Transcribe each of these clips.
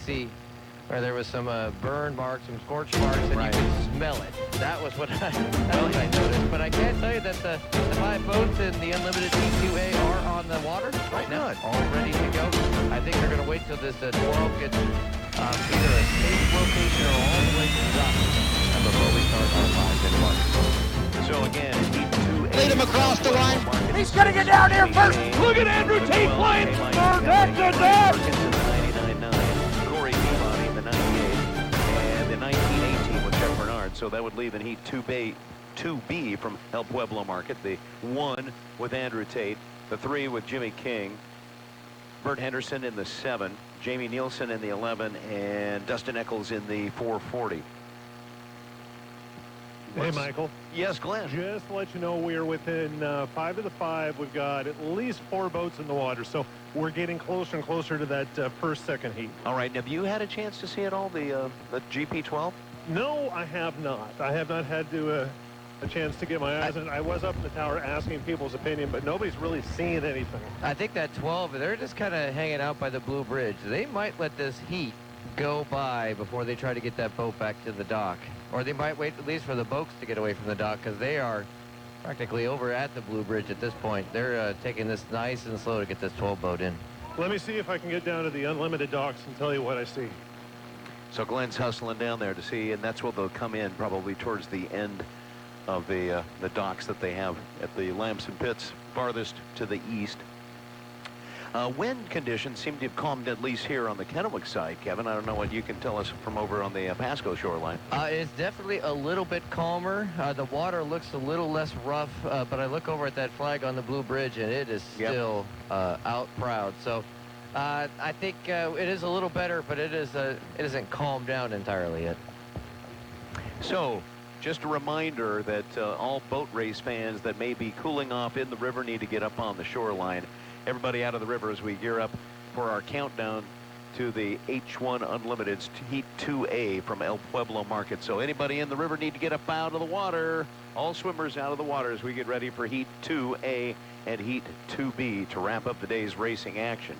see where there was some burn marks, some scorch marks, and you could smell it. That was what I noticed. But I can't tell you that the 5 boats in the Unlimited T2A are on the water right now, all ready to go. I think they're going to wait till this 12 gets either a safe location or all the way to the dock before we start our 5 and 1. So again, Heat 2A. Lead him across the line. He's going to get down here first. Look at Andrew Tate flying third. That's it there. And the 1918 with Jeff Bernard, so that would leave in Heat 2B from El Pueblo Market, the 1 with Andrew Tate, the 3 with Jimmy King, Bert Henderson in the 7, Jamie Nielsen in the 11, and Dustin Eccles in the 440. Hey, Michael. Yes, Glenn. Just to let you know, we are within 5 of the 5. We've got at least 4 boats in the water, so we're getting closer and closer to that first, second heat. All right. Have you had a chance to see it all, the GP12? No, I have not. I have not had to a chance to get my eyes on it. I was up in the tower asking people's opinion, but nobody's really seen anything. I think that 12, they're just kind of hanging out by the Blue Bridge. They might let this heat go by before they try to get that boat back to the dock. Or they might wait at least for the boats to get away from the dock, because they are practically over at the Blue Bridge at this point. They're taking this nice and slow to get this 12 boat in. Let me see if I can get down to the Unlimited docks and tell you what I see. So Glenn's hustling down there to see, and that's where they'll come in probably towards the end of the docks that they have at the Lamson Pits farthest to the east. Wind conditions seem to have calmed at least here on the Kennewick side, Kevin. I don't know what you can tell us from over on the Pasco shoreline. It's definitely a little bit calmer. The water looks a little less rough, but I look over at that flag on the Blue Bridge, and it is still out proud. So I think it is a little better, but it isn't calmed down entirely yet. So just a reminder that all boat race fans that may be cooling off in the river need to get up on the shoreline. Everybody out of the river as we gear up for our countdown to the H1 Unlimited's Heat 2A from El Pueblo Market. So anybody in the river need to get up out of the water. All swimmers out of the water as we get ready for Heat 2A and Heat 2B to wrap up the day's racing action.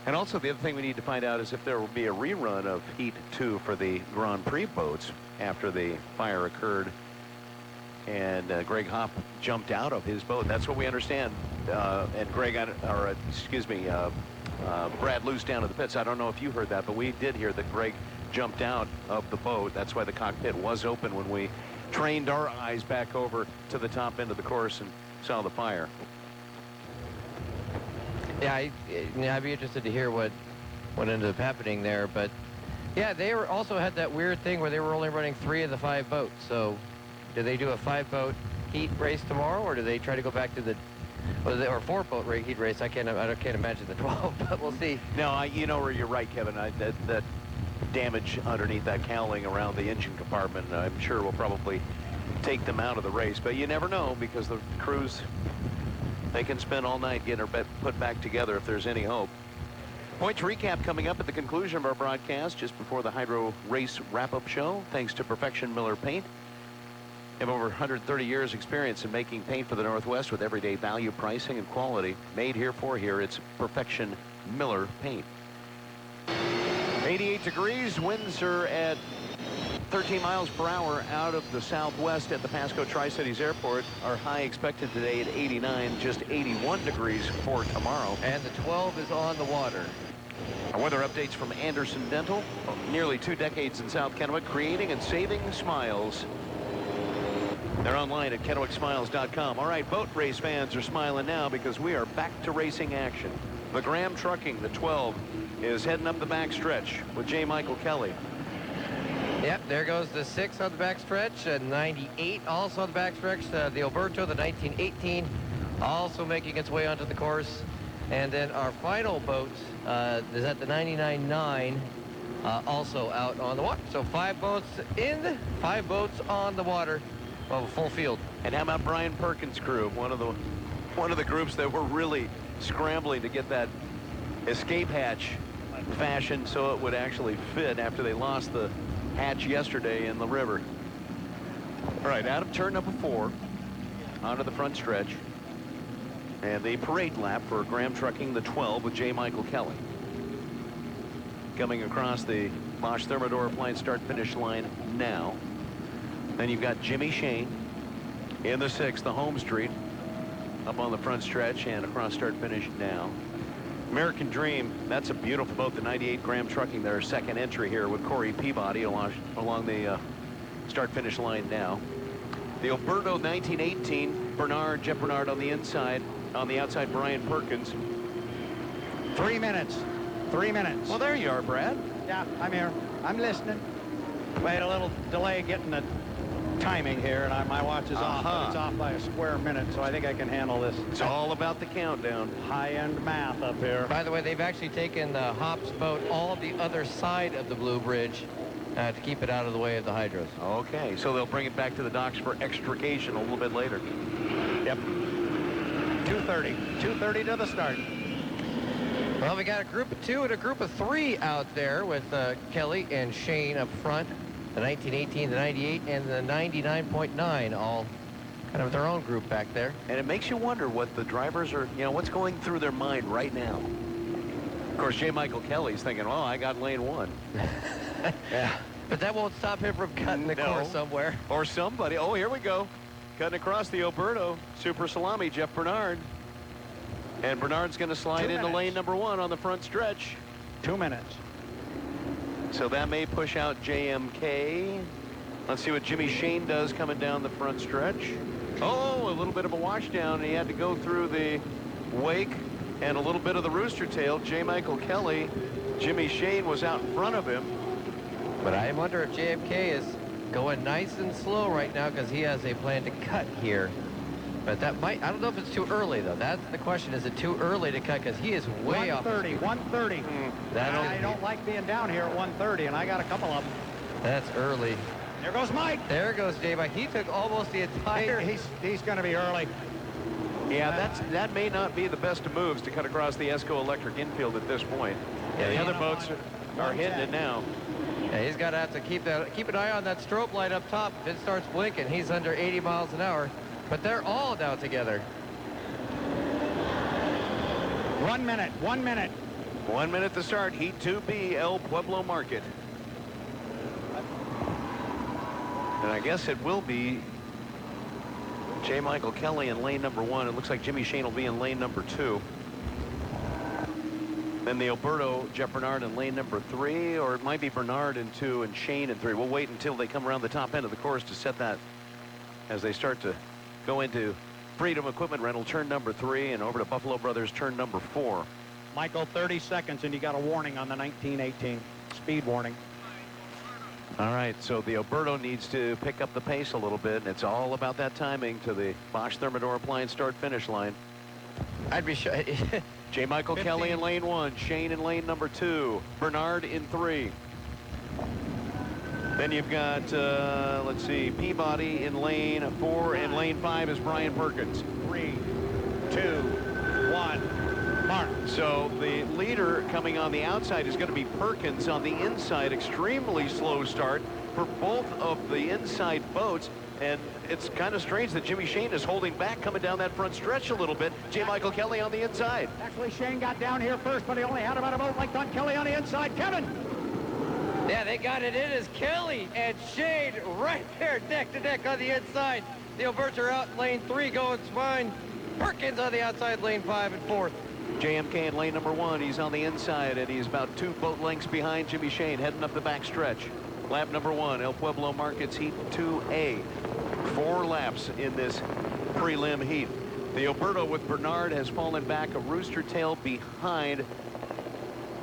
And also the other thing we need to find out is if there will be a rerun of Heat 2 for the Grand Prix boats after the fire occurred and Greg Hopp jumped out of his boat. That's what we understand. And Brad Luce down to the pits. I don't know if you heard that, but we did hear that Greg jumped out of the boat. That's why the cockpit was open when we trained our eyes back over to the top end of the course and saw the fire. Yeah, I'd be interested to hear what ended up happening there. But yeah, they also had that weird thing where they were only running 3 of the 5 boats. So do they do a 5-boat heat race tomorrow, or do they try to go back to the or 4-boat heat race? I can't imagine the 12, but we'll see. No, you know where you're right, Kevin. That damage underneath that cowling around the engine compartment, I'm sure will probably take them out of the race. But you never know, because the crews, they can spend all night getting her put back together if there's any hope. Points recap coming up at the conclusion of our broadcast just before the Hydro Race wrap-up show. Thanks to Perfection Miller Paint. They have over 130 years experience in making paint for the Northwest with everyday value, pricing, and quality. Made here for here. It's Perfection Miller Paint. 88 degrees. Winds are at 13 miles per hour out of the southwest at the Pasco Tri-Cities Airport. Our high expected today at 89, just 81 degrees for tomorrow. And the 12 is on the water. Our weather updates from Anderson Dental. Nearly 2 decades in South Kennewick, creating and saving smiles. They're online at KennewickSmiles.com. All right, boat race fans are smiling now because we are back to racing action. The Graham Trucking, the 12, is heading up the backstretch with J. Michael Kelly. Yep, there goes the 6 on the backstretch, 98 also on the backstretch. The Alberto, the 1918, also making its way onto the course. And then our final boat is at the 99.9, also out on the water. So 5 boats in, 5 boats on the water. Well, full field. And how about Brian Perkins' crew? One of the groups that were really scrambling to get that escape hatch fashioned so it would actually fit after they lost the hatch yesterday in the river. All right, out of turn number 4, onto the front stretch, and the parade lap for Graham Trucking, the 12, with J. Michael Kelly. coming across the Bosch Thermador appliance start-finish line now. Then you've got Jimmy Shane in the 6th, the home street, up on the front stretch and across start-finish now. American Dream, that's a beautiful boat, the 98 Graham Trucking, their second entry here with Corey Peabody along the start-finish line now. The Alberto 1918, Jeff Bernard on the inside. On the outside, Brian Perkins. 3 minutes. 3 minutes. Well, there you are, Brad. Yeah, I'm here. I'm listening. We had a little delay getting the timing here, and my watch is off. But it's off by a square minute, so I think I can handle this. It's all about the countdown. High-end math up here. By the way, they've actually taken the Hops boat all the other side of the Blue Bridge to keep it out of the way of the hydros. Okay, so they'll bring it back to the docks for extrication a little bit later. Yep. 2:30. 2:30 to the start. Well, we got a group of 2 and a group of 3 out there with Kelly and Shane up front. The 1918, the 98, and the 99.9, all kind of their own group back there. And it makes you wonder what the drivers are, what's going through their mind right now. Of course, J. Michael Kelly's thinking, well, I got lane 1. Yeah. But that won't stop him from cutting the course somewhere. Or somebody. Oh, here we go. Cutting across the Alberto. Super Salami, Jeff Bernard. And Bernard's going to slide into lane number 1 on the front stretch. 2 minutes. So that may push out JMK. Let's see what Jimmy Shane does coming down the front stretch. Oh, a little bit of a washdown. He had to go through the wake and a little bit of the rooster tail. J. Michael Kelly. Jimmy Shane was out in front of him. But I wonder if JMK is going nice and slow right now because he has a plan to cut here. But that might, I don't know if it's too early, though. That's the question. Is it too early to cut? Because he is way off. 1:30. I don't like being down here at 1:30, and I got a couple of them. That's early. There goes Mike. There goes J-Mike. He took almost the entire... He's going to be early. Yeah, that may not be the best of moves to cut across the ESCO Electric infield at this point. Yeah, the other boats are hitting it now. Yeah, he's got to have to keep an eye on that strobe light up top. If it starts blinking, he's under 80 miles an hour. But they're all down together. 1 minute. 1 minute. 1 minute to start. Heat 2B, El Pueblo Market. And I guess it will be J. Michael Kelly in lane number 1. It looks like Jimmy Shane will be in lane number 2. Then the Alberto, Jeff Bernard in lane number 3, or it might be Bernard in 2 and Shane in 3. We'll wait until they come around the top end of the course to set that as they start to go into Freedom Equipment Rental turn number 3 and over to Buffalo Brothers turn number 4. Michael, 30 seconds, and you got a warning on the 1918. Speed warning. All right, so the Alberto needs to pick up the pace a little bit, and it's all about that timing to the Bosch Thermador appliance start-finish line. I'd be sure. J. Michael 15. Kelly in lane 1, Shane in lane number 2, Bernard in 3. Then you've got, let's see, Peabody in lane 4, and lane 5 is Brian Perkins. 3, 2, 1, mark. So the leader coming on the outside is going to be Perkins on the inside. Extremely slow start for both of the inside boats. And it's kind of strange that Jimmy Shane is holding back coming down that front stretch a little bit. J. Michael Kelly on the inside. Actually, Shane got down here first, but he only had about a boat like Don Kelly on the inside. Kevin! Yeah, they got it in as Kelly and Shane right there, neck to neck on the inside. The Alberts are out in lane 3 going fine. Perkins on the outside, lane 5 and 4th. JMK in lane number 1. He's on the inside, and he's about 2 boat lengths behind Jimmy Shane, heading up the back stretch. Lap number 1, El Pueblo Markets Heat 2A. 4 laps in this prelim heat. The Alberto with Bernard has fallen back a rooster tail behind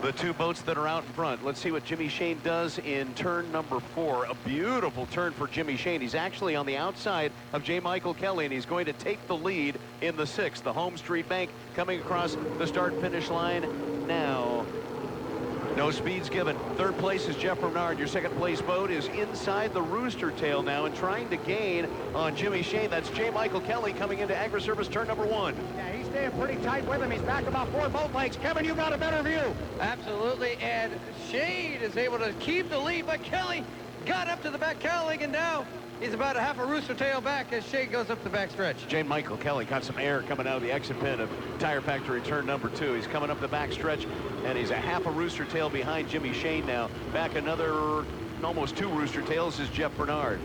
the 2 boats that are out in front. Let's see what Jimmy Shane does in turn number 4. A beautiful turn for Jimmy Shane. He's actually on the outside of J. Michael Kelly, and he's going to take the lead in the 6th. The Home Street Bank coming across the start-finish line now. No speeds given. 3rd place is Jeff Bernard. Your 2nd place boat is inside the rooster tail now and trying to gain on Jimmy Shane. That's J. Michael Kelly coming into Agri-Service turn number 1. Yeah, he's staying pretty tight with him. He's back about 4 boat lengths. Kevin, you got a better view. Absolutely, and Shane is able to keep the lead, but Kelly got up to the back cowling, and now he's about a half a rooster tail back as Shane goes up the back stretch. J. Michael Kelly got some air coming out of the exit pin of Tire Factory turn number 2. He's coming up the back stretch, and he's a half a rooster tail behind Jimmy Shane now. Back another almost 2 rooster tails is Jeff Bernard.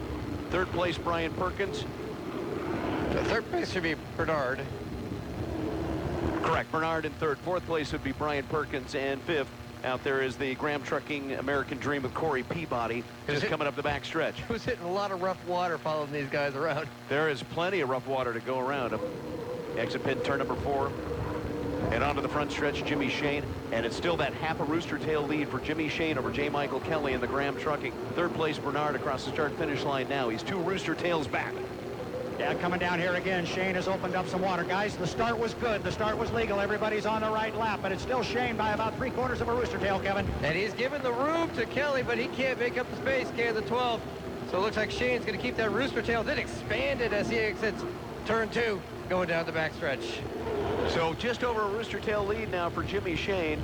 Third place, Brian Perkins. The third place should be Bernard. Correct, Bernard in third. Fourth place would be Brian Perkins, and fifth out there is the Graham Trucking American Dream of Corey Peabody, just coming up the back stretch. Who's hitting a lot of rough water following these guys around. There is plenty of rough water to go around. Exit pin turn number 4. And onto the front stretch, Jimmy Shane. And it's still that half a rooster tail lead for Jimmy Shane over J. Michael Kelly in the Graham Trucking. Third place, Bernard across the start-finish line now. He's 2 rooster tails back. Yeah, coming down here again, Shane has opened up some water. Guys, the start was good. The start was legal. Everybody's on the right lap, but it's still Shane by about 3/4 of a rooster tail, Kevin. And he's given the room to Kelly, but he can't make up the space, the 12. So it looks like Shane's going to keep that rooster tail, then expand it as he exits turn 2, going down the back stretch. So just over a rooster tail lead now for Jimmy Shane.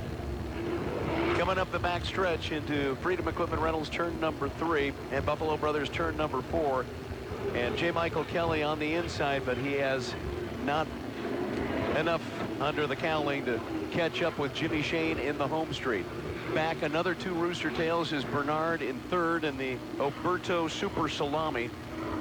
Coming up the back stretch into Freedom Equipment Rentals turn number 3 and Buffalo Brothers turn number 4. And J. Michael Kelly on the inside, but he has not enough under the cowling to catch up with Jimmy Shane in the home street. Back another 2 rooster tails is Bernard in third in the Oberto Super Salami.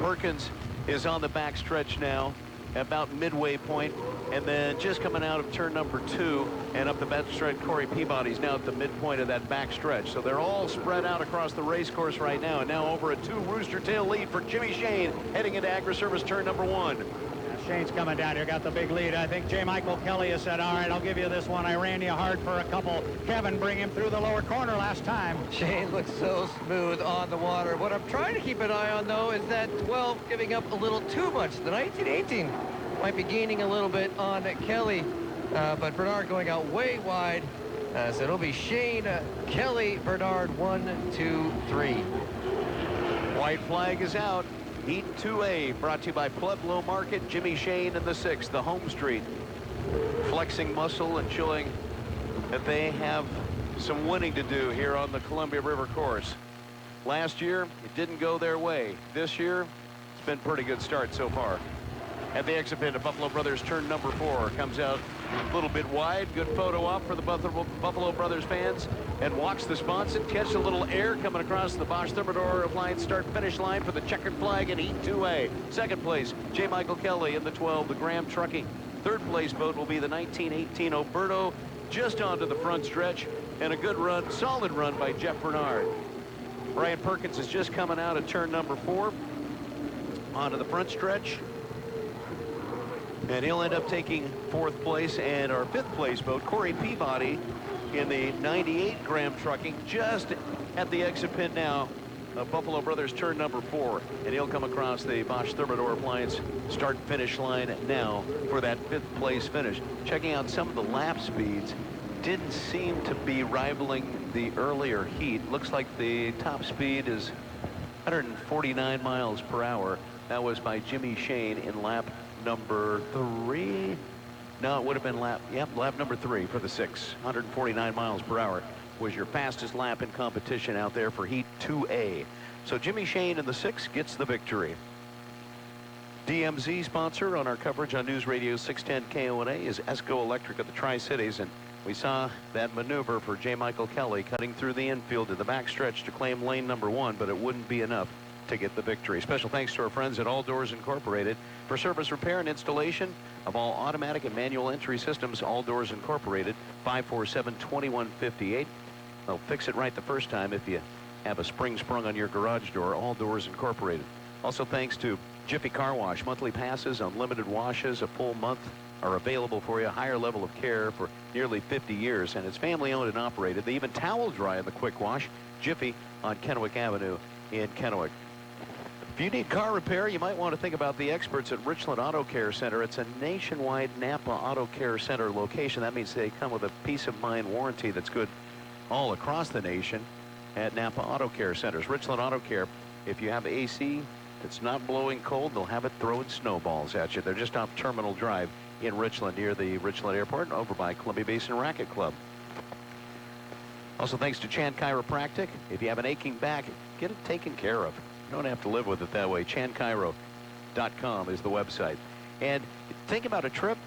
Perkins is on the back stretch now, about midway point, and then just coming out of turn number 2 and up the back stretch, Corey Peabody's now at the midpoint of that back stretch. So they're all spread out across the race course right now, and now over a 2 rooster tail lead for Jimmy Shane heading into Agri-Service turn number 1. Shane's coming down here, got the big lead. I think J. Michael Kelly has said, all right, I'll give you this one. I ran you hard for a couple. Kevin, bring him through the lower corner last time. Shane looks so smooth on the water. What I'm trying to keep an eye on, though, is that 12 giving up a little too much. The 19-18 might be gaining a little bit on Kelly, but Bernard going out way wide. So it'll be Shane, Kelly, Bernard, 1, 2, 3. White flag is out. Heat 2A brought to you by Pueblo Market. Jimmy Shane in the 6th, the home street. Flexing muscle and showing that they have some winning to do here on the Columbia River course. Last year, it didn't go their way. This year, it's been a pretty good start so far. At the exit pin of Buffalo Brothers turn number 4 comes out a little bit wide. Good photo op for the Buffalo Brothers fans, and walks the spots and catches a little air coming across the Bosch Thermador appliance start finish line for the checkered flag in Heat 2A. Second place, J. Michael Kelly in the 12, the Graham Trucking. Third place boat will be the 1918 Oberto, just onto the front stretch, and a good run, solid run by Jeff Bernard. Brian Perkins is just coming out of turn number 4 onto the front stretch. And he'll end up taking 4th place, and our 5th place boat, Corey Peabody, in the 98 Graham Trucking, just at the exit pin now of Buffalo Brothers turn number 4. And he'll come across the Bosch Thermador appliance start finish line now for that 5th place finish. Checking out some of the lap speeds, didn't seem to be rivaling the earlier heat. Looks like the top speed is 149 miles per hour. That was by Jimmy Shane in lap number 3. No, it would have been lap number 3 for the 6. 149 miles per hour was your fastest lap in competition out there for Heat 2A. So Jimmy Shane in the 6 gets the victory. DMZ sponsor on our coverage on News Radio 610 KONA is Esco Electric of the Tri-Cities, and we saw that maneuver for J. Michael Kelly cutting through the infield to the backstretch to claim lane number 1, but it wouldn't be enough to get the victory. Special thanks to our friends at All Doors Incorporated for service, repair, and installation of all automatic and manual entry systems. All Doors Incorporated, 547-2158. They'll fix it right the first time if you have a spring sprung on your garage door. All Doors Incorporated. Also thanks to Jiffy Car Wash. Monthly passes, unlimited washes, a full month are available for you. A higher level of care for nearly 50 years, and it's family owned and operated. They even towel dry in the quick wash. Jiffy on Kennewick Avenue in Kennewick. If you need car repair, you might want to think about the experts at Richland Auto Care Center. It's a nationwide Napa Auto Care Center location. That means they come with a peace of mind warranty that's good all across the nation at Napa Auto Care Centers. Richland Auto Care, if you have AC that's not blowing cold, they'll have it throwing snowballs at you. They're just off Terminal Drive in Richland, near the Richland Airport, over by Columbia Basin Racket Club. Also thanks to Chan Chiropractic. If you have an aching back, get it taken care of. You don't have to live with it that way. ChanCairo.com is the website. And think about a trip.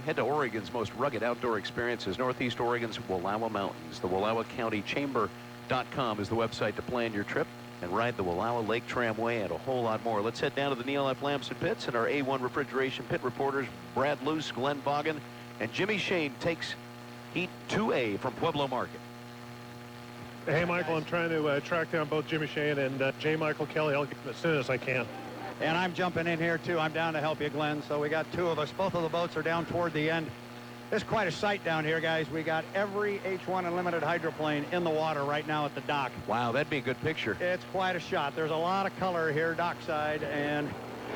Head to Oregon's most rugged outdoor experiences, Northeast Oregon's Wallowa Mountains. The Wallowa County Chamber.com is the website to plan your trip and ride the Wallowa Lake Tramway and a whole lot more. Let's head down to the Neil F. Lamson pits, and our A1 Refrigeration pit reporters Brad Luce, Glenn Boggin, and Jimmy Shane takes Heat 2A from Pueblo Market. Hey, Michael, I'm trying to track down both Jimmy Shane and J. Michael Kelly. I'll get them as soon as I can. And I'm jumping in here, too. I'm down to help you, Glenn. So we got two of us. Both of the boats are down toward the end. It's quite a sight down here, guys. We got every H1 Unlimited hydroplane in the water right now at the dock. Wow, that'd be a good picture. It's quite a shot. There's a lot of color here dockside, and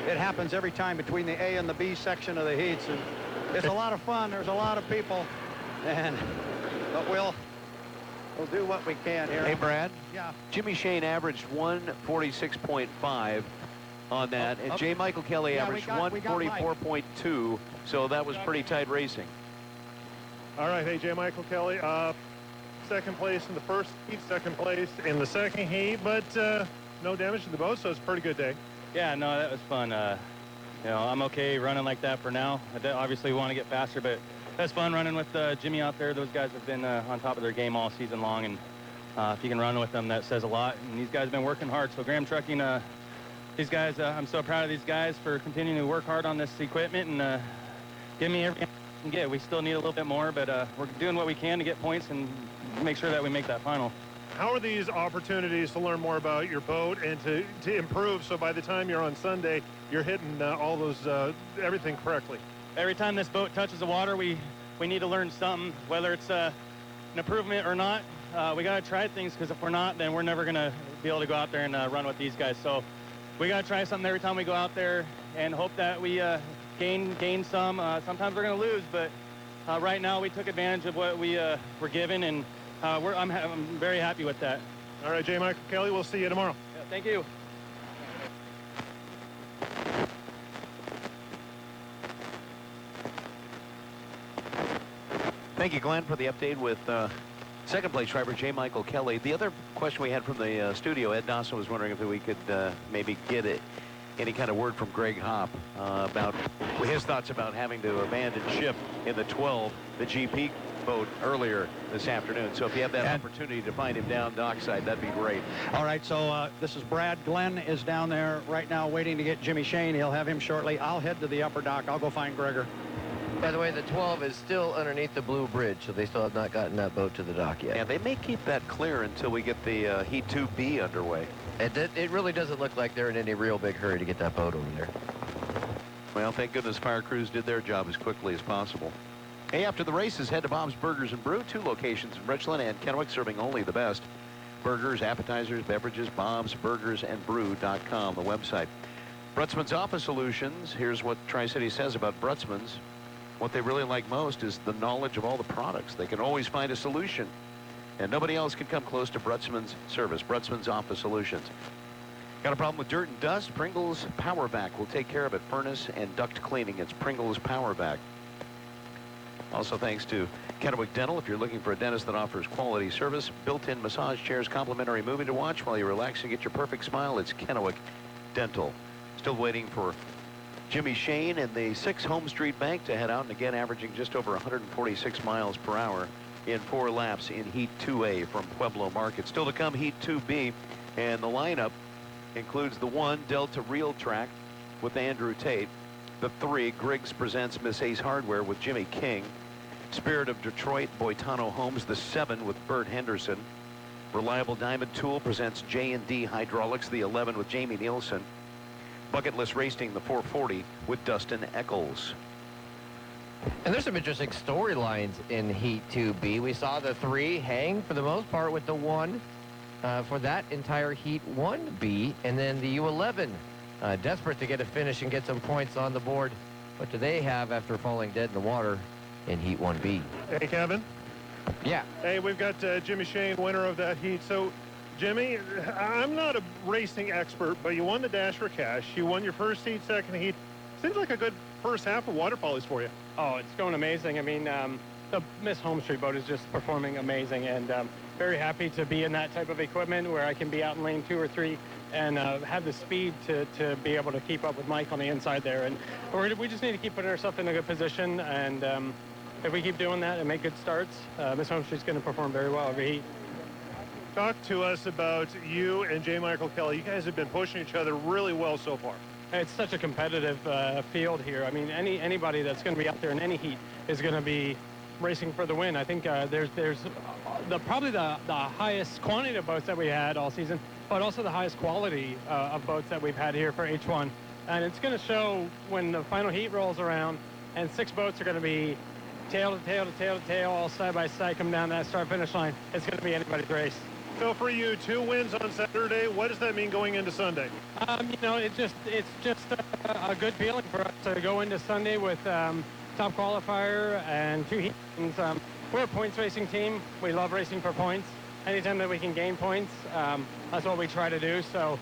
it happens every time between the A and the B section of the heats. And it's a lot of fun. There's a lot of people, but we'll do what we can here. Hey, Brad. Yeah. Jimmy Shane averaged 146.5 on that, and J. Michael Kelly averaged 144.2, so that was pretty tight racing. All right, hey, J. Michael Kelly, second place in the first heat, second place in the second heat, but no damage to the boat, so it's a pretty good day. Yeah, no, that was fun. You know, I'm okay running like that for now. I obviously want to get faster, but that's fun running with Jimmy out there. Those guys have been on top of their game all season long, and if you can run with them, that says a lot. And these guys have been working hard. So Graham Trucking, these guys, I'm so proud of these guys for continuing to work hard on this equipment and give me everything we can get. We still need a little bit more, but we're doing what we can to get points and make sure that we make that final. How are these opportunities to learn more about your boat and to improve, so by the time you're on Sunday, you're hitting all those, everything correctly? Every time this boat touches the water, we need to learn something, whether it's an improvement or not. We got to try things, because if we're not, then we're never going to be able to go out there and run with these guys. So we got to try something every time we go out there and hope that we gain some. Sometimes we're going to lose, but right now we took advantage of what we were given, and I'm very happy with that. All right, J. Michael Kelly, we'll see you tomorrow. Yeah, thank you. Thank you, Glenn, for the update with second place driver J. Michael Kelly. The other question we had from the studio, Ed Dawson was wondering if we could maybe get any kind of word from Greg Hopp about his thoughts about having to abandon ship in the 12, the GP boat, earlier this afternoon. So if you have that opportunity to find him down dockside, that'd be great. All right, so this is Brad. Glenn is down there right now waiting to get Jimmy Shane. He'll have him shortly. I'll head to the upper dock. I'll go find Gregor. By the way, the 12 is still underneath the blue bridge, so they still have not gotten that boat to the dock yet. Yeah, they may keep that clear until we get the Heat 2B underway. It really doesn't look like they're in any real big hurry to get that boat over there. Well, thank goodness fire crews did their job as quickly as possible. Hey, after the races, head to Bob's Burgers and Brew, 2 locations in Richland and Kennewick, serving only the best. Burgers, appetizers, beverages, bobsburgersandbrew.com, the website. Brutzman's Office Solutions, here's what Tri-City says about Brutzman's. What they really like most is the knowledge of all the products. They can always find a solution, and nobody else can come close to Brutzman's service. Brutzman's Office Solutions. Got a problem with dirt and dust? Pringles Power Vac will take care of it. Furnace and duct cleaning. It's Pringles Power Vac. Also thanks to Kennewick Dental. If you're looking for a dentist that offers quality service, built-in massage chairs, complimentary movie to watch while you relax and get your perfect smile, it's Kennewick Dental. Still waiting for Jimmy Shane and the 6 Home Street Bank to head out, and again averaging just over 146 miles per hour in 4 laps in Heat 2A from Pueblo Market. Still to come, Heat 2B, and the lineup includes the 1 Delta Reel Track with Andrew Tate, the 3 Griggs presents Miss Ace Hardware with Jimmy King, Spirit of Detroit Boitano Homes, the 7 with Bert Henderson, Reliable Diamond Tool presents J&D Hydraulics, the 11 with Jamie Nielsen, Bucket List Racing, the 440 with Dustin Eccles. And there's some interesting storylines in Heat 2B. We saw the 3 hang for the most part with the 1 for that entire Heat 1B, and then the U11 desperate to get a finish and get some points on the board. What do they have after falling dead in the water in Heat 1B? Hey, Kevin. Yeah. Hey, we've got Jimmy Shane, winner of that heat. So, Jimmy, I'm not a racing expert, but you won the Dash for Cash. You won your first heat, second heat. Seems like a good first half of water polys for you. Oh, it's going amazing. I mean, the Miss Home Street boat is just performing amazing, and very happy to be in that type of equipment where I can be out in lane 2 or 3 and have the speed to be able to keep up with Mike on the inside there. And we just need to keep putting ourselves in a good position. And if we keep doing that and make good starts, Miss Home Street's going to perform very well every heat. Talk to us about you and J. Michael Kelly. You guys have been pushing each other really well so far. It's such a competitive field here. I mean, anybody that's going to be out there in any heat is going to be racing for the win. I think there's probably the highest quantity of boats that we had all season, but also the highest quality of boats that we've had here for H1. And it's going to show when the final heat rolls around, and 6 boats are going to be tail to tail to tail to tail, all side by side, come down that start-finish line. It's going to be anybody's race. So for you, 2 wins on Saturday. What does that mean going into Sunday? You know, it's just a good feeling for us to go into Sunday with top qualifier and 2 heats. We're a points racing team. We love racing for points. Anytime that we can gain points, that's what we try to do. So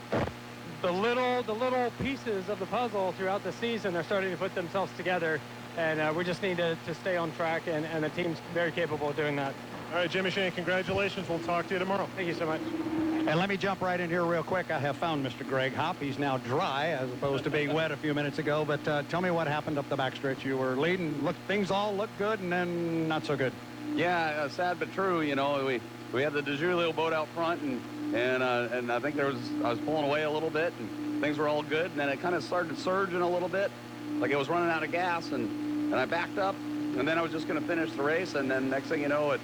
the little pieces of the puzzle throughout the season are starting to put themselves together, and we just need to stay on track, and the team's very capable of doing that. All right, Jimmy Shane, congratulations. We'll talk to you tomorrow. Thank you so much. And let me jump right in here real quick. I have found Mr. Greg Hopp. He's now dry as opposed to being wet a few minutes ago. But tell me what happened up the backstretch. You were leading. Things all looked good, and then not so good. Yeah, sad but true. You know, we had the DeJulio boat out front, and I think I was pulling away a little bit, and things were all good. And then it kind of started surging a little bit, like it was running out of gas, and I backed up, and then I was just going to finish the race, and then next thing you know,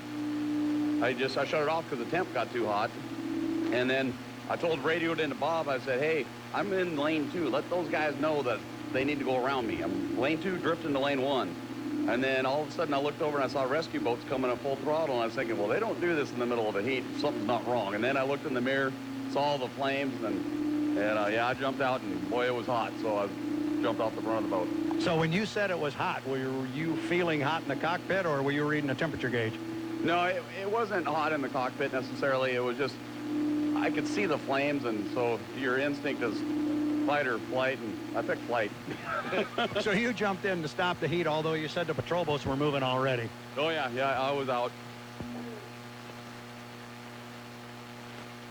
I shut it off because the temp got too hot. And then I radioed into Bob, I said, hey, I'm in lane 2. Let those guys know that they need to go around me. I'm lane 2, drifting to lane 1. And then all of a sudden I looked over and I saw rescue boats coming at full throttle, and I was thinking, well, they don't do this in the middle of a heat. Something's not wrong. And then I looked in the mirror, saw all the flames, and yeah, I jumped out, and boy, it was hot. So I jumped off the front of the boat. So when you said it was hot, were you feeling hot in the cockpit, or were you reading a temperature gauge? No, it wasn't hot in the cockpit necessarily. It was just, I could see the flames, and so your instinct is fight or flight, and I picked flight. So you jumped in to stop the heat, although you said the patrol boats were moving already. Oh, yeah, I was out.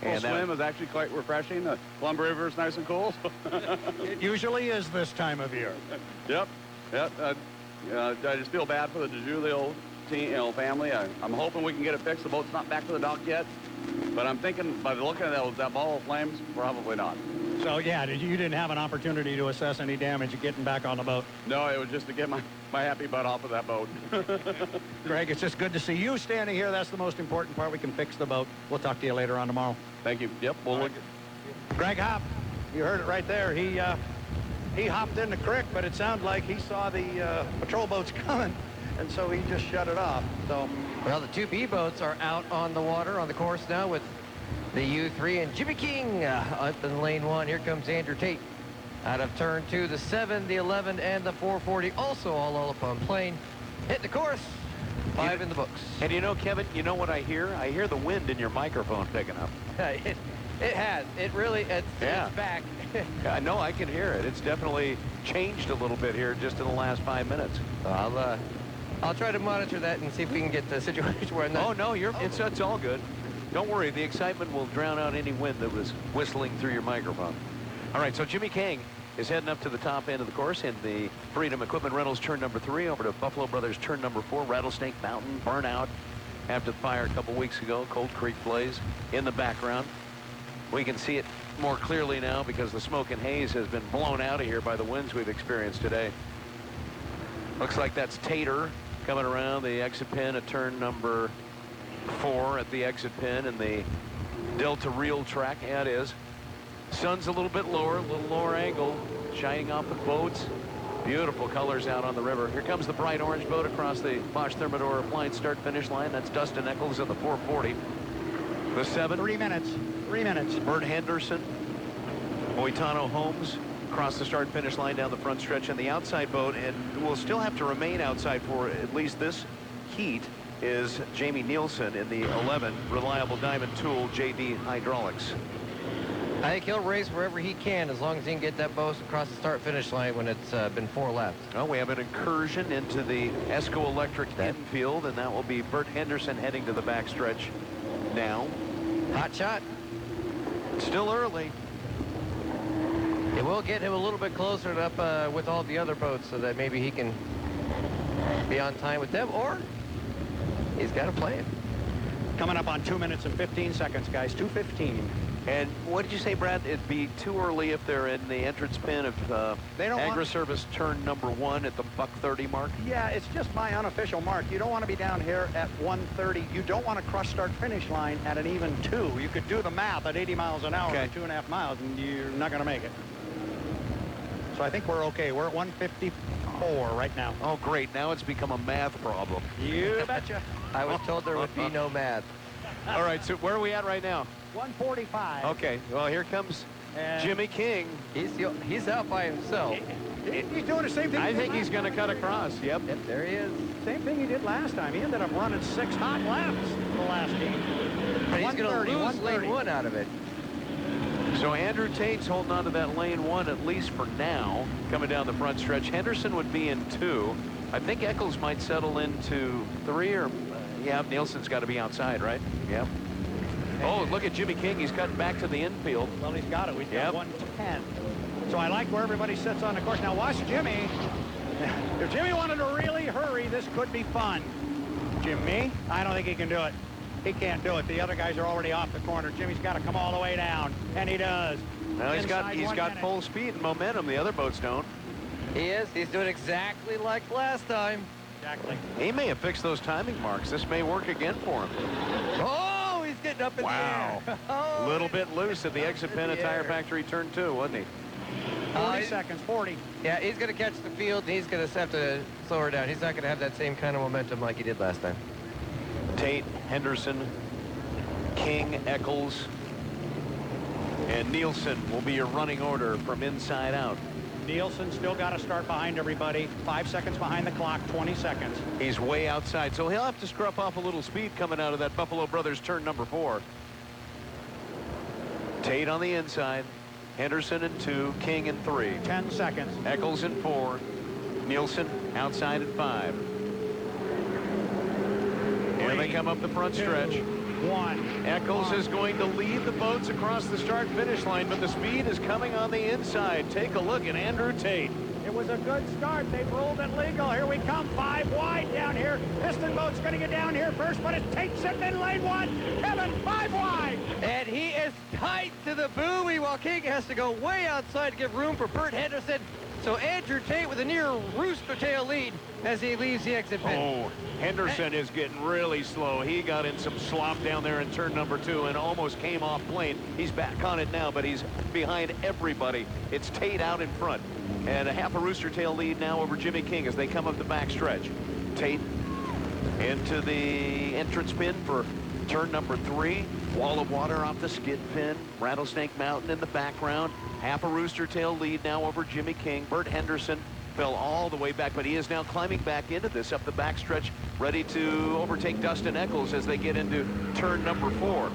And swim is actually quite refreshing. The Columbia River is nice and cool. It usually is this time of year. Yep. I just feel bad for the DeJulio team, family. I'm hoping we can get it fixed. The boat's not back to the dock yet, but I'm thinking by looking at that ball of flames, probably not. So yeah, you didn't have an opportunity to assess any damage getting back on the boat? No, it was just to get my happy butt off of that boat. Greg, it's just good to see you standing here. That's the most important part. We can fix the boat. We'll talk to you later on tomorrow. Thank you. Yep, we'll look. Greg Hopp, you heard it right there. He hopped in the creek, but it sounded like he saw the patrol boats coming, and so he just shut it off. So, well, the 2B boats are out on the water on the course now with the U3 and Jimmy King up in lane 1. Here comes Andrew Tate out of turn 2. The 7, the 11, and the 440 also all up on plane. Hit the course. 5 in the books. And you know, Kevin, you know what I hear? I hear the wind in your microphone picking up. It has. It really, it's back. I know, I can hear it. It's definitely changed a little bit here just in the last 5 minutes. I'll try to monitor that and see if we can get the situation where I'm not. Oh, no, it's all good. Don't worry, the excitement will drown out any wind that was whistling through your microphone. All right, so Jimmy King is heading up to the top end of the course in the Freedom Equipment Rentals turn number 3 over to Buffalo Brothers turn number 4. Rattlesnake Mountain burnout after the fire a couple weeks ago. Cold Creek Blaze in the background. We can see it more clearly now because the smoke and haze has been blown out of here by the winds we've experienced today. Looks like that's Tater coming around the exit pin at turn number 4 at the exit pin in the Delta Reel track. Yeah, it is. Sun's a little bit lower, a little lower angle, shining off the boats. Beautiful colors out on the river. Here comes the bright orange boat across the Bosch Thermador blind start finish line. That's Dustin Eccles in the 440. The 7. 3 minutes. 3 minutes. Bert Henderson, Moitano Holmes across the start finish line down the front stretch, and the outside boat, and will still have to remain outside for at least this heat, is Jamie Nielsen in the 11, Reliable Diamond Tool JD Hydraulics. I think he'll race wherever he can as long as he can get that boat across the start finish line when it's been 4 laps. Well, we have an incursion into the Esco Electric infield, and that will be Bert Henderson heading to the backstretch now. Hot shot. Still early. It will get him a little bit closer and up with all the other boats so that maybe he can be on time with them, or he's got a plan. Coming up on 2 minutes and 15 seconds, guys. 2:15. And what did you say, Brad? It'd be too early if they're in the entrance pin of They don't want- Agri-Service turn number 1 at the buck-30 mark? Yeah, it's just my unofficial mark. You don't want to be down here at 1:30. You don't want to cross start finish line at an even 2. You could do the math at 80 miles an hour Okay. for 2.5 miles, and you're not going to make it. So I think we're okay. We're at 1:54 right now. Oh, great. Now it's become a math problem. You betcha. I was told there would be no math. All right, so where are we at right now? 1:45. Okay, well, here comes And Jimmy King. He's out by himself. He's doing the same thing. I think he's going to cut across. Yep. Yep, there he is. Same thing he did last time. He ended up running 6 hot laps the last game. But he's going to lose 1:30. lane 1 out of it. So Andrew Tate's holding on to that lane 1 at least for now, coming down the front stretch. Henderson would be in 2. I think Eccles might settle into 3, or yeah, Nielsen's got to be outside, right? Yep. Oh, look at Jimmy King. He's cutting back to the infield. Well, he's got it. We've got Yep. 1:10. So I like where everybody sits on the course. Now watch Jimmy. If Jimmy wanted to really hurry, this could be fun. Jimmy, I don't think he can do it. He can't do it. The other guys are already off the corner. Jimmy's got to come all the way down, and he does. Now he's got Inside 1 minute. full speed and momentum. The other boats don't. He is. He's doing exactly like last time. Exactly. He may have fixed those timing marks. This may work again for him. Oh, he's getting up in Wow. the air. Oh, A little bit loose at the exit in pin the at Tire air. Factory turn 2, wasn't he? 40 seconds, 40. Yeah, he's going to catch the field. And he's going to have to slow her down. He's not going to have that same kind of momentum like he did last time. Tate, Henderson, King, Eccles, and Nielsen will be your running order from inside out. Nielsen still got to start behind everybody. 5 seconds behind the clock, 20 seconds. He's way outside, so he'll have to scrub off a little speed coming out of that Buffalo Brothers turn number 4. Tate on the inside, Henderson in 2, King in 3. 10 seconds. Eccles in 4, Nielsen outside at 5. Here they come up the front stretch. 1. Eccles is going to lead the boats across the start-finish line, but the speed is coming on the inside. Take a look at Andrew Tate. It was a good start. They ruled it legal. Here we come. 5 wide down here. Piston boat's going to get down here first, but it's Tate sitting in lane 1. Kevin, 5 wide. And he is tight to the buoy while King has to go way outside to give room for Bert Henderson. So Andrew Tate with a near rooster tail lead as he leaves the exit pin. Oh, Henderson is getting really slow. He got in some slop down there in turn number 2 and almost came off plane. He's back on it now, but he's behind everybody. It's Tate out in front. And a half a rooster tail lead now over Jimmy King as they come up the back stretch. Tate into the entrance pin for turn number 3. Wall of water off the skid pin. Rattlesnake Mountain in the background. Half a rooster tail lead now over Jimmy King. Bert Henderson fell all the way back, but he is now climbing back into this up the backstretch, ready to overtake Dustin Eccles as they get into turn number 4.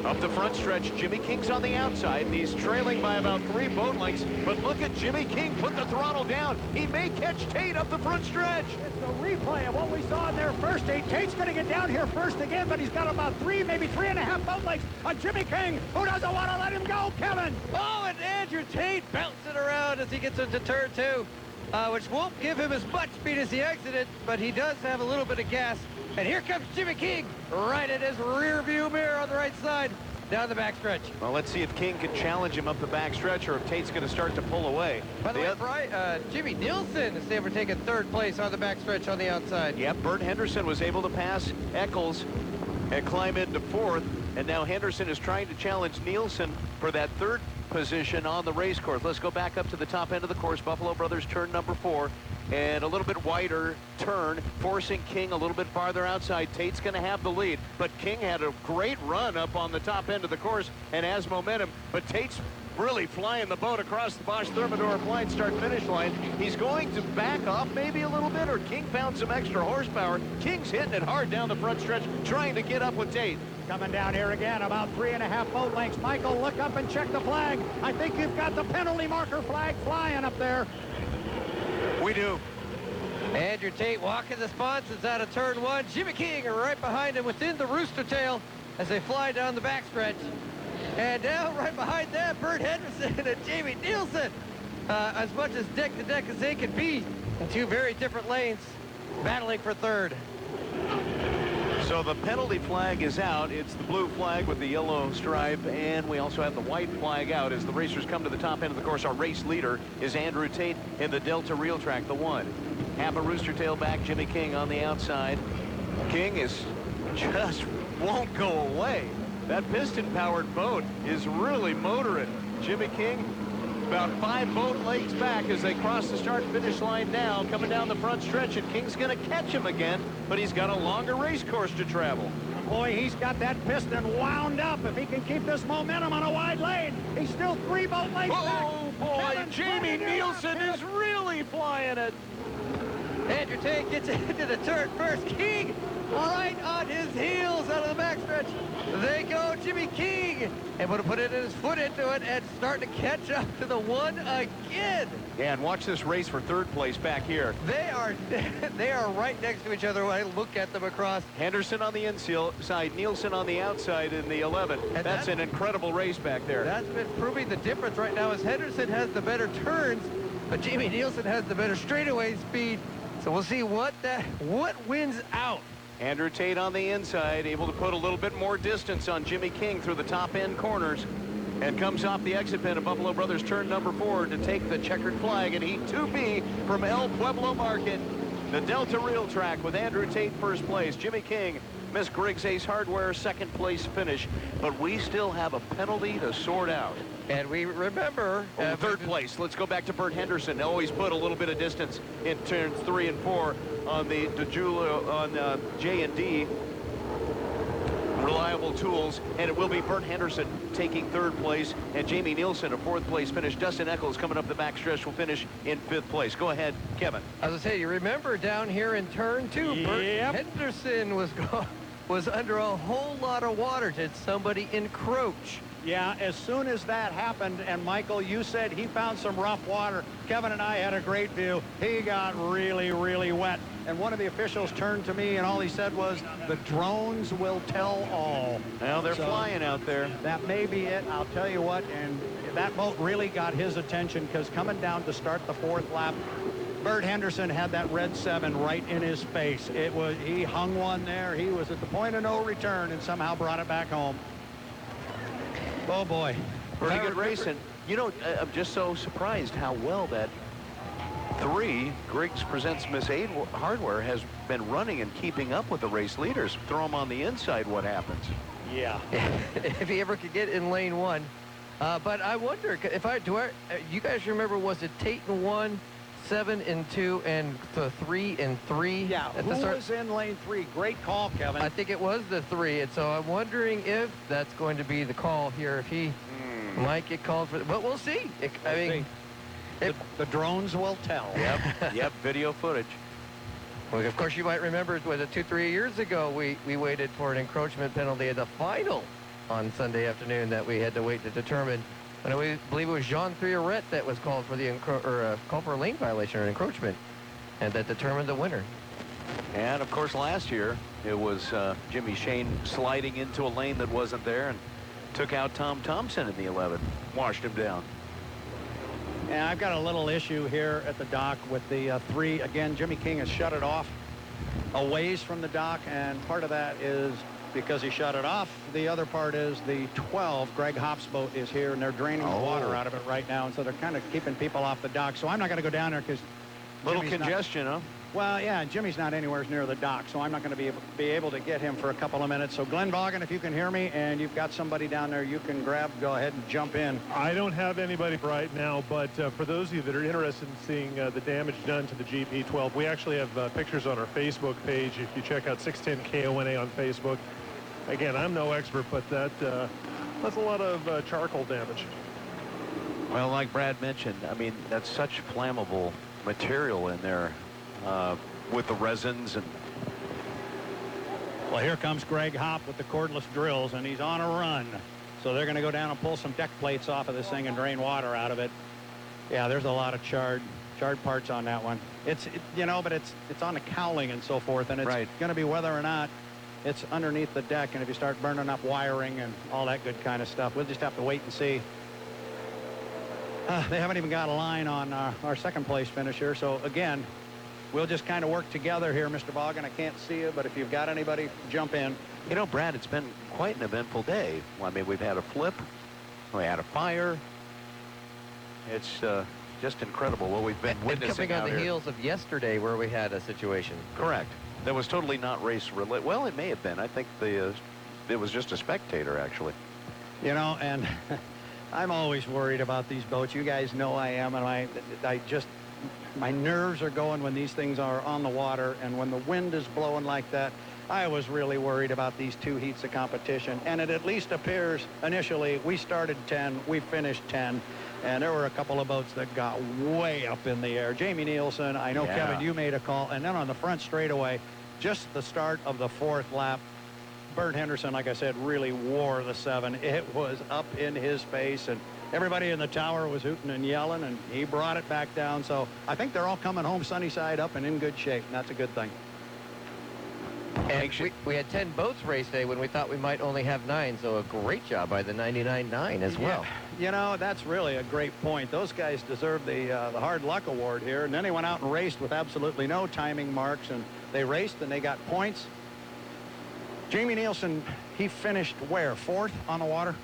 Up the front stretch, Jimmy King's on the outside, and he's trailing by about 3 boat lengths. But look at Jimmy King put the throttle down. He may catch Tate up the front stretch. It's a replay of what we saw in there first. Tate's going to get down here first again, but he's got about 3, maybe 3.5 boat lengths on Jimmy King, who doesn't want to let him go, Kevin. Oh, and Andrew Tate bouncing around as he gets into turn 2, which won't give him as much speed as he exited, but he does have a little bit of gas. And here comes Jimmy King right at his rear view mirror on the right side down the backstretch. Well, let's see if King can challenge him up the backstretch or if Tate's going to start to pull away. By the way, Jimmy Nielsen is overtaking 3rd place on the backstretch on the outside. Yep, Bert Henderson was able to pass Eccles and climb into 4th. And now Henderson is trying to challenge Nielsen for that 3rd position on the race course. Let's go back up to the top end of the course. Buffalo Brothers turn number 4. And a little bit wider turn, forcing King a little bit farther outside. Tate's going to have the lead, but King had a great run up on the top end of the course and has momentum, but Tate's really flying the boat across the Bosch Thermador blind start finish line. He's going to back off maybe a little bit, or King found some extra horsepower. King's hitting it hard down the front stretch, trying to get up with Tate. Coming down here again, about 3.5 boat lengths. Michael, look up and check the flag. I think you've got the penalty marker flag flying up there. We do. Andrew Tate walking the spots is out of turn 1. Jimmy King right behind him within the rooster tail. as they fly down the backstretch. And now right behind that, Bert Henderson and Jamie Nielsen, as much as deck to deck as they could be in two very different lanes, battling for third. So the penalty flag is out. It's the blue flag with the yellow stripe, and we also have the white flag out as the racers come to the top end of the course. Our race leader is Andrew Tate in the Delta Reel Track, the 1. HAPO rooster tail back, Jimmy King on the outside. King is just won't go away. That piston-powered boat is really motoring. Jimmy King about 5 boat lengths back as they cross the start-finish line now, coming down the front stretch, and King's going to catch him again, but he's got a longer race course to travel. Boy, he's got that piston wound up. If he can keep this momentum on a wide lane, he's still 3 boat lengths back. Oh, boy, Kevin, Jamie Nielsen is really flying it. Andrew Tate gets into the turn first. King right on his heels out of the backstretch. They go, Jimmy King, able to put his foot into it and starting to catch up to the 1 again. Yeah, and watch this race for third place back here. They are right next to each other when I look at them across. Henderson on the inside, Nielsen on the outside in the 11. And that's an incredible race back there. That's been proving the difference right now as Henderson has the better turns, but Jamie Nielsen has the better straightaway speed. So we'll see what wins out. Andrew Tate on the inside, able to put a little bit more distance on Jimmy King through the top end corners, and comes off the exit pin of Buffalo Brothers turn number 4 to take the checkered flag in Heat 2B from El Pueblo Market. The Delta Reel Track with Andrew Tate first place, Jimmy King, Miss Griggs Ace Hardware second place finish, but we still have a penalty to sort out. And we remember third place. Let's go back to Bert Henderson. Always put a little bit of distance in turns 3 and 4 on the DeJulia on J&D reliable tools, and it will be Bert Henderson taking third place, and Jamie Nielsen a fourth place finish. Dustin Eccles coming up the backstretch will finish in 5th place. Go ahead, Kevin. As I say, you remember down here in turn 2, Yep. Bert Henderson was under a whole lot of water. Did somebody encroach? Yeah, as soon as that happened, and Michael, you said he found some rough water. Kevin and I had a great view. He got really, really wet. And one of the officials turned to me, and all he said was, the drones will tell all. Well, they're So, flying out there. That may be it. I'll tell you what, and that boat really got his attention because coming down to start the 4th lap, Bert Henderson had that red 7 right in his face. He hung one there. He was at the point of no return and somehow brought it back home. Oh, boy. Pretty good racing. You know, I'm just so surprised how well that 3, Griggs Presents Miss Aid Hardware, has been running and keeping up with the race leaders. Throw them on the inside, what happens? Yeah. If he ever could get in lane 1. But I wonder, you guys remember, was it Tate in 1, 7 in 2, and the 3 in 3? Yeah, at who the start? was in lane 3? Great call, Kevin. I think it was the 3, and so I'm wondering if that's going to be the call here, if he might get called for, but we'll see. The drones will tell. Yep, video footage. Well, of course, you might remember, was it 2-3 years ago, we waited for an encroachment penalty at the final on Sunday afternoon that we had to wait to determine. And I believe it was Jean Thierret that was called for called for a lane violation or encroachment, and that determined the winner. And of course, last year it was Jimmy Shane sliding into a lane that wasn't there and took out Tom Thompson in the 11, washed him down. And I've got a little issue here at the dock with the 3. Again, Jimmy King has shut it off a ways from the dock, and part of that is because he shut it off. The other part is the 12, Greg Hopp's boat, is here, and they're draining the water out of it right now, and so they're kind of keeping people off the dock. So I'm not going to go down there because Little congestion, huh? Well, yeah, Jimmy's not anywhere near the dock, so I'm not going to be able to get him for a couple of minutes. So Glenn Vaughan, if you can hear me and you've got somebody down there you can grab, go ahead and jump in. I don't have anybody right now, but for those of you that are interested in seeing the damage done to the GP12, we actually have pictures on our Facebook page. If you check out 610 KONA on Facebook. Again, I'm no expert, but that's a lot of charcoal damage. Well, like Brad mentioned, I mean, that's such flammable material in there. With the resins and Well, here comes Greg Hopp with the cordless drills, and he's on a run. So they're going to go down and pull some deck plates off of this thing and drain water out of it. Yeah, there's a lot of charred parts on that one. But it's on the cowling and so forth, and it's right. going to be whether or not it's underneath the deck, and if you start burning up wiring and all that good kind of stuff, we'll just have to wait and see. They haven't even got a line on our second place finisher, so again, we'll just kind of work together here, Mr. Vaughan. I can't see you, but if you've got anybody, jump in. You know, Brad, it's been quite an eventful day. Well, I mean, we've had a flip, we had a fire. It's just incredible what we've been witnessing coming on out the here. heels of yesterday where we had a situation. Correct. That was totally not race related. Well, it may have been. I think it was just a spectator, actually. You know, and I'm always worried about these boats. You guys know I am, and I just, my nerves are going when these things are on the water, and when the wind is blowing like that. I was really worried about these 2 heats of competition, and it at least appears initially we started 10, we finished 10, and there were a couple of boats that got way up in the air. Jamie Nielsen, I know, Yeah. Kevin, you made a call, and then on the front straightaway, just the start of the 4th lap, Bert Henderson, like I said, really wore the 7. It was up in his face, and everybody in the tower was hooting and yelling, and he brought it back down. So I think they're all coming home sunny side up and in good shape, and that's a good thing. And we had 10 boats race day when we thought we might only have 9, so a great job by the 99.9 as well. Yeah, you know, that's really a great point. Those guys deserve the hard luck award here, and then they went out and raced with absolutely no timing marks, and they raced and they got points. Jamie Nielsen, he finished where? 4th on the water?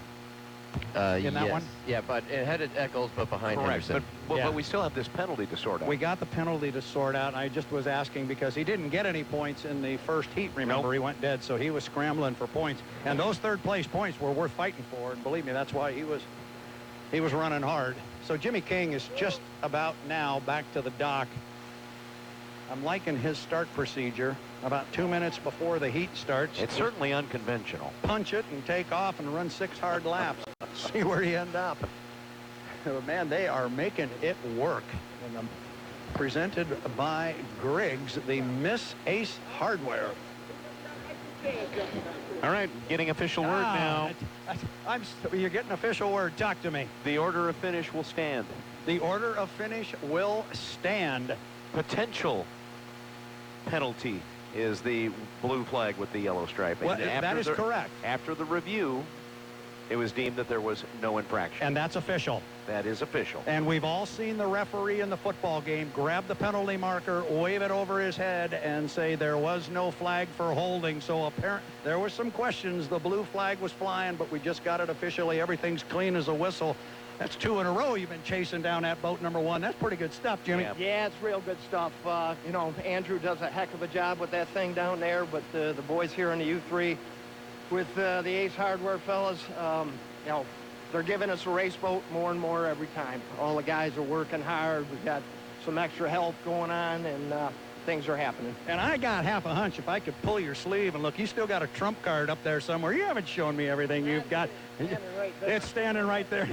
In that yes. one? Yeah, but it headed Eccles, but behind Correct. Henderson. But we still have this penalty to sort out. We got the penalty to sort out, and I just was asking because he didn't get any points in the first heat. Remember, he went dead, so he was scrambling for points. And those 3rd place points were worth fighting for, and believe me, that's why he was running hard. So Jimmy King is just about now back to the dock. I'm liking his start procedure. About 2 minutes before the heat starts. It's certainly unconventional. Punch it and take off and run 6 hard laps. See where you end up. Man, they are making it work. And presented by Griggs, the Miss Ace Hardware. All right, getting official word now. You're getting official word. Talk to me. The order of finish will stand. The order of finish will stand. Potential penalty is the blue flag with the yellow stripe. Well, And that is correct. After the review, it was deemed that there was no infraction. And that's official. That is official. And we've all seen the referee in the football game grab the penalty marker, wave it over his head, and say there was no flag for holding. So apparently there was some questions. The blue flag was flying, but we just got it officially. Everything's clean as a whistle. That's 2 in a row you've been chasing down that boat number 1. That's pretty good stuff, Jimmy. Yeah. Yeah, it's real good stuff. You know, Andrew does a heck of a job with that thing down there, but the boys here in the U3 with the Ace Hardware fellas, you know, they're giving us a race boat more and more every time. All the guys are working hard. We've got some extra help going on, and things are happening. And I got half a hunch if I could pull your sleeve and look, you still got a trump card up there somewhere. You haven't shown me everything you've got. It's standing right there.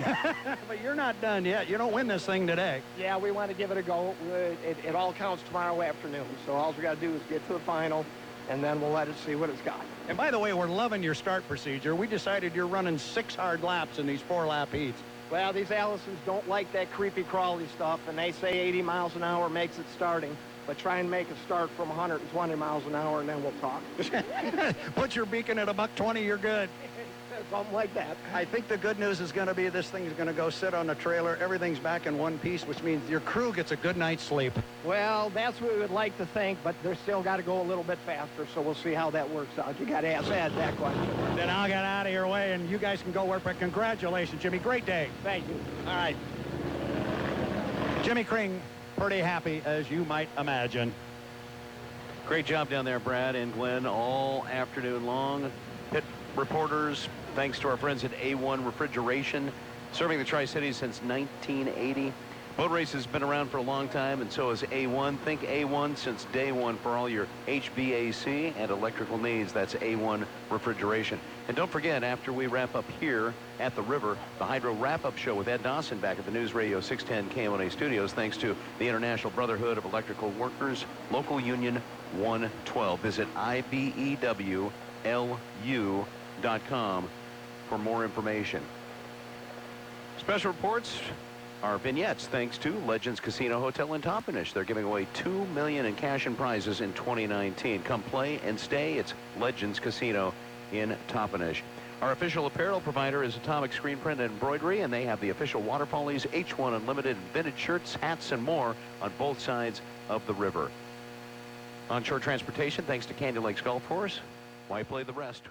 But you're not done yet. You don't win this thing today. Yeah, we want to give it a go. It all counts tomorrow afternoon. So all we got to do is get to the final, and then we'll let it see what it's got. And by the way, we're loving your start procedure. We decided you're running 6 hard laps in these 4-lap heats. Well, these Allisons don't like that creepy crawly stuff, and they say 80 miles an hour makes it starting. But try and make a start from 120 miles an hour, and then we'll talk. Put your beacon at $120, you're good. Something like that. I think the good news is going to be this thing is going to go sit on the trailer. Everything's back in one piece, which means your crew gets a good night's sleep. Well, that's what we would like to think, but they're still got to go a little bit faster, so we'll see how that works out. You got to ask Ed that question. Then I'll get out of your way, and you guys can go work. But congratulations, Jimmy. Great day. Thank you. All right. Jimmy Kring, pretty happy, as you might imagine. Great job down there, Brad and Glenn, all afternoon long. Pit reporters, thanks to our friends at A1 Refrigeration, serving the Tri-Cities since 1980. Boat race has been around for a long time, and so has A1. Think A1 since day one for all your HVAC and electrical needs. That's A1 Refrigeration. And don't forget, after we wrap up here at the river, the Hydro Wrap-Up Show with Ed Dawson back at the News Radio 610 KONA studios, thanks to the International Brotherhood of Electrical Workers, Local Union 112. Visit IBEWLU.com for more information. Special reports Our vignettes, thanks to Legends Casino Hotel in Toppenish. They're giving away $2 million in cash and prizes in 2019. Come play and stay. It's Legends Casino in Toppenish. Our official apparel provider is Atomic Screen Print and Embroidery, and they have the official Water Follies, H1 Unlimited, vintage shirts, hats, and more on both sides of the river. Onshore transportation, thanks to Candy Lakes Golf Course. Why play the rest?